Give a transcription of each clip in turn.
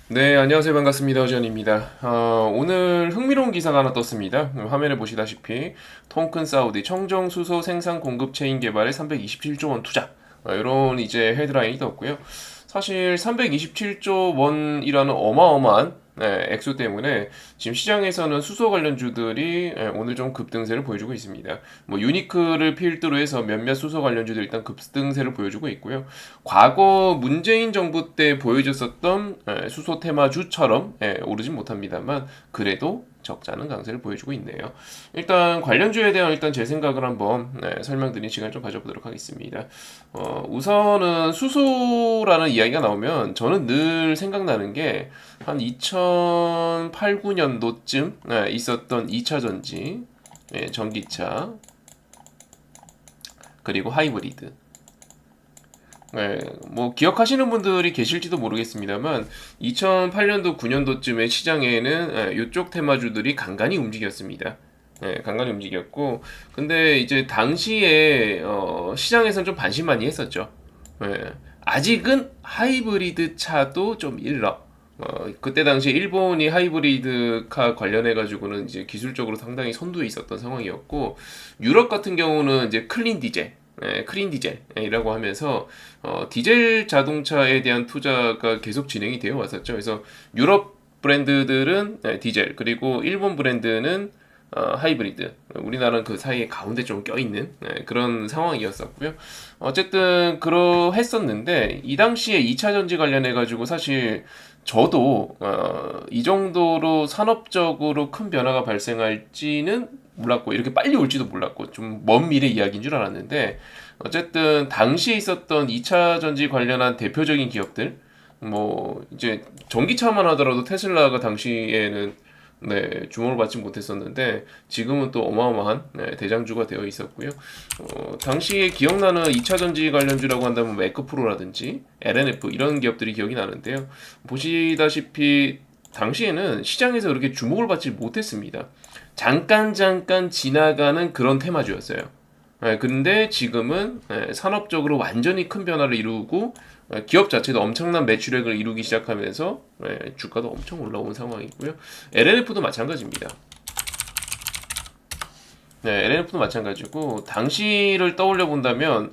네, 안녕하세요. 반갑습니다. 지현입니다. 오늘 흥미로운 기사가 하나 떴습니다. 화면에 보시다시피 통큰 사우디 청정 수소 생산 공급 체인 개발에 327조 원 투자. 이런 이제 헤드라인이 떴고요. 사실 327조 원이라는 어마어마한 액수 때문에 지금 시장에서는 수소 관련주들이 오늘 좀 급등세를 보여주고 있습니다. 뭐 유니크를 필두로 해서 몇몇 수소 관련주들 일단 급등세를 보여주고 있고요. 과거 문재인 정부 때 보여줬었던 수소 테마주처럼 오르진 못합니다만 그래도 적잖은 강세를 보여주고 있네요. 일단 관련주에 대한 일단 제 생각을 한번 설명드리는 시간 좀 가져보도록 하겠습니다. 우선은 수소라는 이야기가 나오면 저는 늘 생각나는 게 한 2008, 9년도쯤 있었던 2차 전지, 전기차, 그리고 하이브리드. 뭐 기억하시는 분들이 계실지도 모르겠습니다만 2008년도 9년도쯤에 시장에는 이쪽 테마주들이 간간히 움직였습니다. 간간히 움직였고 근데 이제 당시에 시장에서는 좀 반신반의했었죠. 아직은 하이브리드 차도 좀 일러. 그때 당시에 일본이 하이브리드카 관련해 가지고는 이제 기술적으로 상당히 선두에 있었던 상황이었고 유럽 같은 경우는 이제 클린 디젤이라고 하면서 디젤 자동차에 대한 투자가 계속 진행이 되어 왔었죠. 그래서 유럽 브랜드들은 디젤 그리고 일본 브랜드는 하이브리드. 우리나라는 그 사이에 가운데 좀 껴있는 그런 상황이었었고요. 어쨌든 그러했었는데 이 당시에 2차 전지 관련해 가지고 사실 저도 이 정도로 산업적으로 큰 변화가 발생할지는 몰랐고 이렇게 빨리 올지도 몰랐고 좀 먼 미래 이야기인 줄 알았는데 어쨌든 당시에 있었던 2차 전지 관련한 대표적인 기업들 뭐 이제 전기차만 하더라도 테슬라가 당시에는 주목을 받지 못했었는데 지금은 또 어마어마한 대장주가 되어 있었고요. 당시에 기억나는 2차 전지 관련주라고 한다면 매크프로라든지 LNF 이런 기업들이 기억이 나는데요. 보시다시피 당시에는 시장에서 그렇게 주목을 받지 못했습니다. 잠깐 지나가는 그런 테마주였어요. 근데 지금은 산업적으로 완전히 큰 변화를 이루고 기업 자체도 엄청난 매출액을 이루기 시작하면서 주가도 엄청 올라온 상황이고요. LNF도 마찬가지입니다. LNF도 마찬가지고 당시를 떠올려 본다면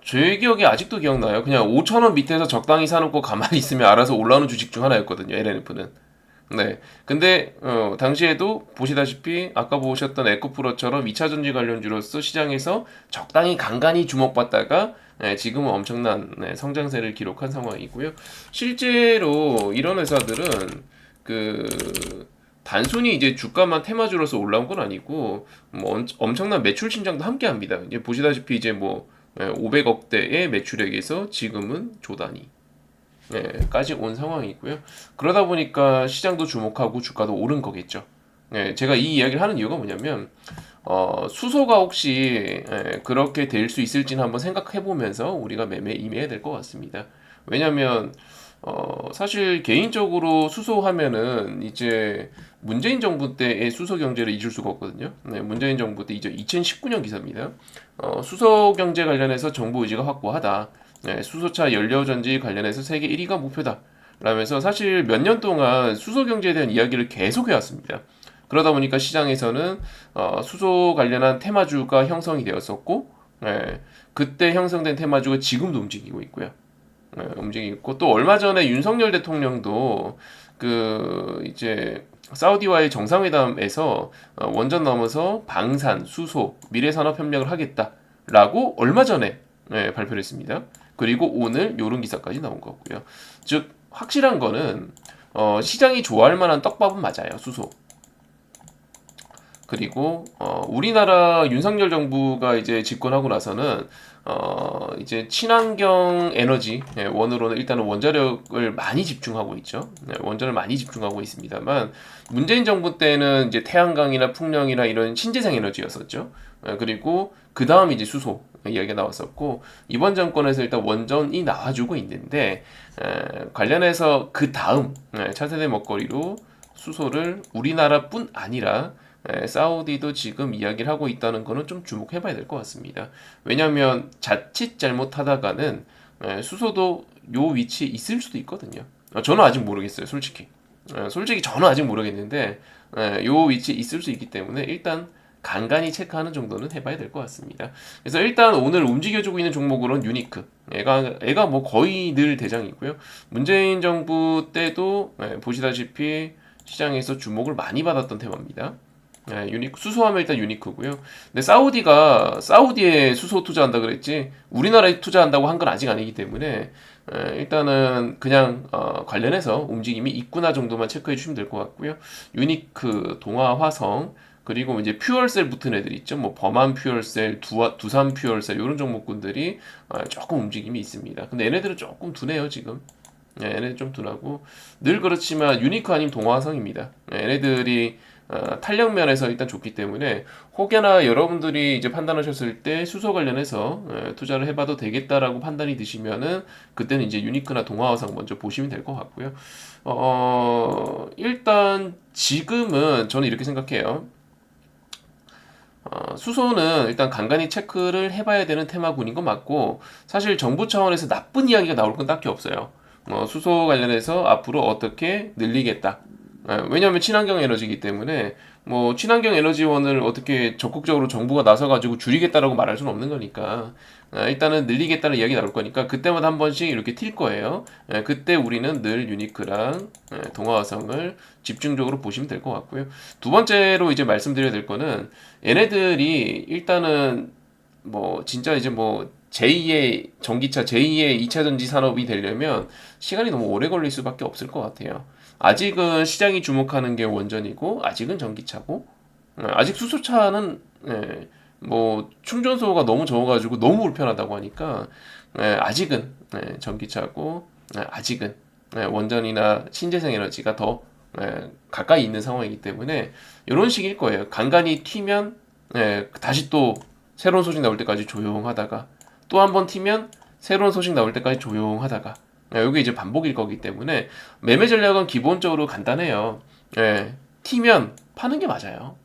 제 기억에 아직도 기억나요. 그냥 5천 원 밑에서 적당히 사놓고 가만히 있으면 알아서 올라오는 주식 중 하나였거든요. LNF는. 네. 근데 당시에도 보시다시피 아까 보셨던 에코프로처럼 2차 전지 관련주로서 시장에서 적당히 간간히 주목받다가 지금은 엄청난 성장세를 기록한 상황이고요. 실제로 이런 회사들은 그 단순히 이제 주가만 테마주로서 올라온 건 아니고 뭐 엄청난 매출 신장도 함께 합니다. 이제 보시다시피 이제 뭐 500억대의 매출액에서 지금은 조 단위 까지 온 상황이고요. 그러다 보니까 시장도 주목하고 주가도 오른 거겠죠. 제가 이 이야기를 하는 이유가 뭐냐면 수소가 혹시 그렇게 될 수 있을지는 한번 생각해 보면서 우리가 매매에 임해야 될 것 같습니다. 왜냐하면 사실 개인적으로 수소하면은 이제 문재인 정부 때의 수소 경제를 잊을 수가 없거든요. 문재인 정부 때 이제 2019년 기사입니다. 수소 경제 관련해서 정부 의지가 확고하다. 수소차 연료전지 관련해서 세계 1위가 목표다. 라면서 사실 몇 년 동안 수소 경제에 대한 이야기를 계속 해왔습니다. 그러다 보니까 시장에서는 수소 관련한 테마주가 형성이 되었었고, 그때 형성된 테마주가 지금도 움직이고 있고요. 움직이고 있고 또 얼마 전에 윤석열 대통령도 그 이제 사우디와의 정상회담에서 원전 넘어서 방산, 수소, 미래산업 협력을 하겠다라고 얼마 전에 발표를 했습니다. 그리고 오늘 요런 기사까지 나온 거고요. 즉 확실한 거는 시장이 좋아할 만한 떡밥은 맞아요. 수소. 그리고 우리나라 윤석열 정부가 이제 집권하고 나서는 이제 친환경 에너지 원으로는 일단은 원자력을 많이 집중하고 있죠. 원전을 많이 집중하고 있습니다만 문재인 정부 때는 이제 태양광이나 풍력이나 이런 신재생 에너지였었죠. 그리고 그 다음 이제 수소 이야기가 나왔었고 이번 정권에서 일단 원전이 나와주고 있는데 관련해서 그 다음 차세대 먹거리로 수소를 우리나라뿐 아니라 사우디도 지금 이야기를 하고 있다는 거는 좀 주목해봐야 될 것 같습니다. 왜냐하면 자칫 잘못하다가는 수소도 요 위치에 있을 수도 있거든요. 저는 아직 모르겠어요, 솔직히. 솔직히 저는 아직 모르겠는데 요 위치에 있을 수 있기 때문에 일단 간간히 체크하는 정도는 해봐야 될 것 같습니다. 그래서 일단 오늘 움직여주고 있는 종목으로는 유니크. 애가 뭐 거의 늘 대장이고요. 문재인 정부 때도 보시다시피 시장에서 주목을 많이 받았던 테마입니다. 유니크 수소하면 일단 유니크고요. 근데 사우디에 수소 투자한다 그랬지 우리나라에 투자한다고 한 건 아직 아니기 때문에 일단은 그냥 관련해서 움직임이 있구나 정도만 체크해 주시면 될 것 같고요. 유니크, 동아, 화성 그리고 이제 퓨얼셀 붙은 애들 있죠. 뭐 범한 퓨얼셀, 두산 퓨얼셀 이런 종목군들이 조금 움직임이 있습니다. 근데 얘네들은 조금 둔해요 지금. 얘네들 좀 둔하고 늘 그렇지만 유니크 아닌 동화성입니다. 얘네들이 탄력 면에서 일단 좋기 때문에 혹여나 여러분들이 이제 판단하셨을 때 수소 관련해서 투자를 해봐도 되겠다라고 판단이 드시면은 그때는 이제 유니크나 동화화성 먼저 보시면 될 것 같고요. 일단 지금은 저는 이렇게 생각해요. 수소는 일단 간간히 체크를 해봐야 되는 테마군인 건 맞고 사실 정부 차원에서 나쁜 이야기가 나올 건 딱히 없어요. 수소 관련해서 앞으로 어떻게 늘리겠다. 왜냐하면 친환경 에너지이기 때문에 뭐 친환경 에너지원을 어떻게 적극적으로 정부가 나서가지고 줄이겠다라고 말할 수는 없는 거니까 일단은 늘리겠다는 이야기 나올 거니까 그때마다 한 번씩 이렇게 튈 거예요. 그때 우리는 늘 유니크랑 동화화성을 집중적으로 보시면 될 것 같고요. 두 번째로 이제 말씀드려야 될 거는 얘네들이 일단은 뭐 진짜 이제 뭐 제2의 전기차, 제2의 2차 전지 산업이 되려면 시간이 너무 오래 걸릴 수밖에 없을 것 같아요. 아직은 시장이 주목하는 게 원전이고 아직은 전기차고 아직 수소차는 뭐 충전소가 너무 적어가지고 너무 불편하다고 하니까 아직은 전기차고 아직은 원전이나 신재생 에너지가 더 가까이 있는 상황이기 때문에 이런 식일 거예요. 간간히 튀면 다시 또 새로운 소식 나올 때까지 조용하다가 또 한 번 튀면 새로운 소식 나올 때까지 조용하다가 이게 이제 반복일 거기 때문에 매매 전략은 기본적으로 간단해요. 튀면 파는 게 맞아요.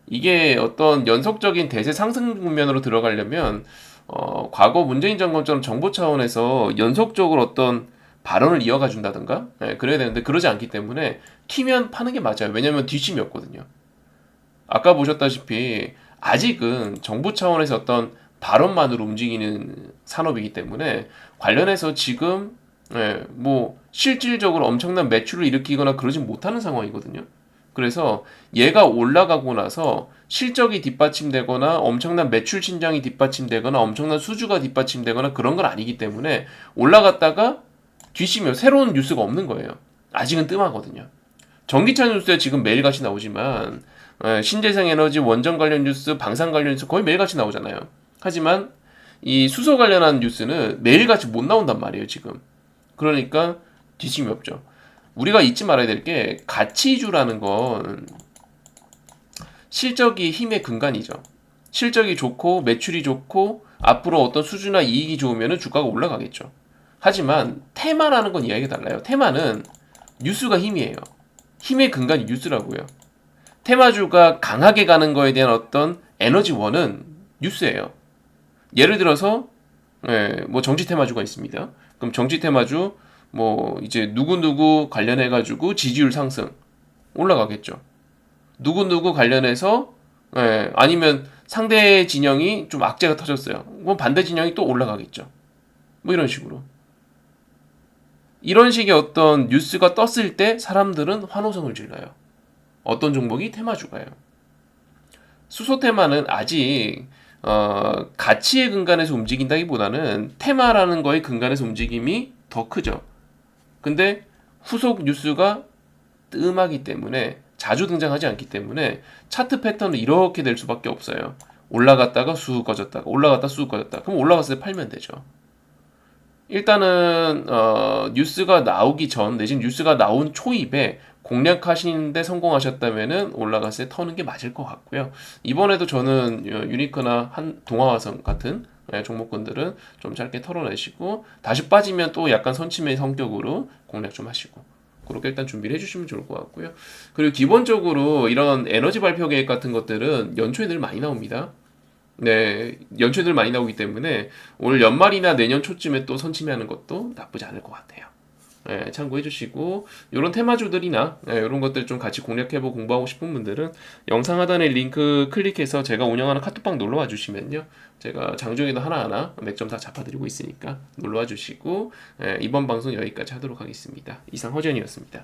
이게 어떤 연속적인 대세 상승 국면으로 들어가려면 과거 문재인 정권처럼 정부 차원에서 연속적으로 어떤 발언을 이어가 준다든가 그래야 되는데 그러지 않기 때문에 튀면 파는 게 맞아요. 왜냐면 뒷심이 없거든요. 아까 보셨다시피 아직은 정부 차원에서 어떤 발언만으로 움직이는 산업이기 때문에 관련해서 지금 뭐 실질적으로 엄청난 매출을 일으키거나 그러진 못하는 상황이거든요. 그래서 얘가 올라가고 나서 실적이 뒷받침되거나 엄청난 매출 신장이 뒷받침되거나 엄청난 수주가 뒷받침되거나 그런 건 아니기 때문에 올라갔다가 뒤시면 새로운 뉴스가 없는 거예요. 아직은 뜸하거든요. 전기차 뉴스에 지금 매일같이 나오지만 신재생 에너지 원전 관련 뉴스, 방산 관련 뉴스 거의 매일같이 나오잖아요. 하지만 이 수소 관련한 뉴스는 매일같이 못 나온단 말이에요, 지금. 그러니까 뒤집이 없죠. 우리가 잊지 말아야 될 게 가치주라는 건 실적이 힘의 근간이죠. 실적이 좋고 매출이 좋고 앞으로 어떤 수주나 이익이 좋으면 주가가 올라가겠죠. 하지만 테마라는 건 이야기가 달라요. 테마는 뉴스가 힘이에요. 힘의 근간이 뉴스라고요. 테마주가 강하게 가는 거에 대한 어떤 에너지원은 뉴스예요. 예를 들어서 뭐 정치 테마주가 있습니다. 그럼 정치 테마주 뭐 이제 누구누구 관련해 가지고 지지율 상승 올라가겠죠. 누구누구 관련해서 아니면 상대 진영이 좀 악재가 터졌어요. 그럼 반대 진영이 또 올라가겠죠. 뭐 이런 식으로. 이런 식의 어떤 뉴스가 떴을 때 사람들은 환호성을 질러요. 어떤 종목이 테마주가요. 수소 테마는 아직 가치의 근간에서 움직인다기보다는 테마라는 거의 근간에서 움직임이 더 크죠. 근데 후속 뉴스가 뜸하기 때문에 자주 등장하지 않기 때문에 차트 패턴은 이렇게 될 수밖에 없어요. 올라갔다가 쑥 꺼졌다가 올라갔다 쑥 꺼졌다. 그럼 올라갔을 때 팔면 되죠. 일단은 뉴스가 나오기 전 내지는 뉴스가 나온 초입에 공략하시는데 성공하셨다면은 올라갔을 때 터는 게 맞을 것 같고요. 이번에도 저는 유니크나 한 동아화성 같은 종목군들은 좀 짧게 털어내시고 다시 빠지면 또 약간 선침의 성격으로 공략 좀 하시고 그렇게 일단 준비를 해주시면 좋을 것 같고요. 그리고 기본적으로 이런 에너지 발표 계획 같은 것들은 연초에 늘 많이 나옵니다. 네, 연초들 많이 나오기 때문에 올 연말이나 내년 초쯤에 또 선침하는 것도 나쁘지 않을 것 같아요. 참고해 주시고 이런 테마주들이나 이런 것들 좀 같이 공략해보고 공부하고 싶은 분들은 영상 하단에 링크 클릭해서 제가 운영하는 카톡방 놀러와 주시면요. 제가 장중에도 하나하나 맥점 다 잡아드리고 있으니까 놀러와 주시고 이번 방송 여기까지 하도록 하겠습니다. 이상 허전이었습니다.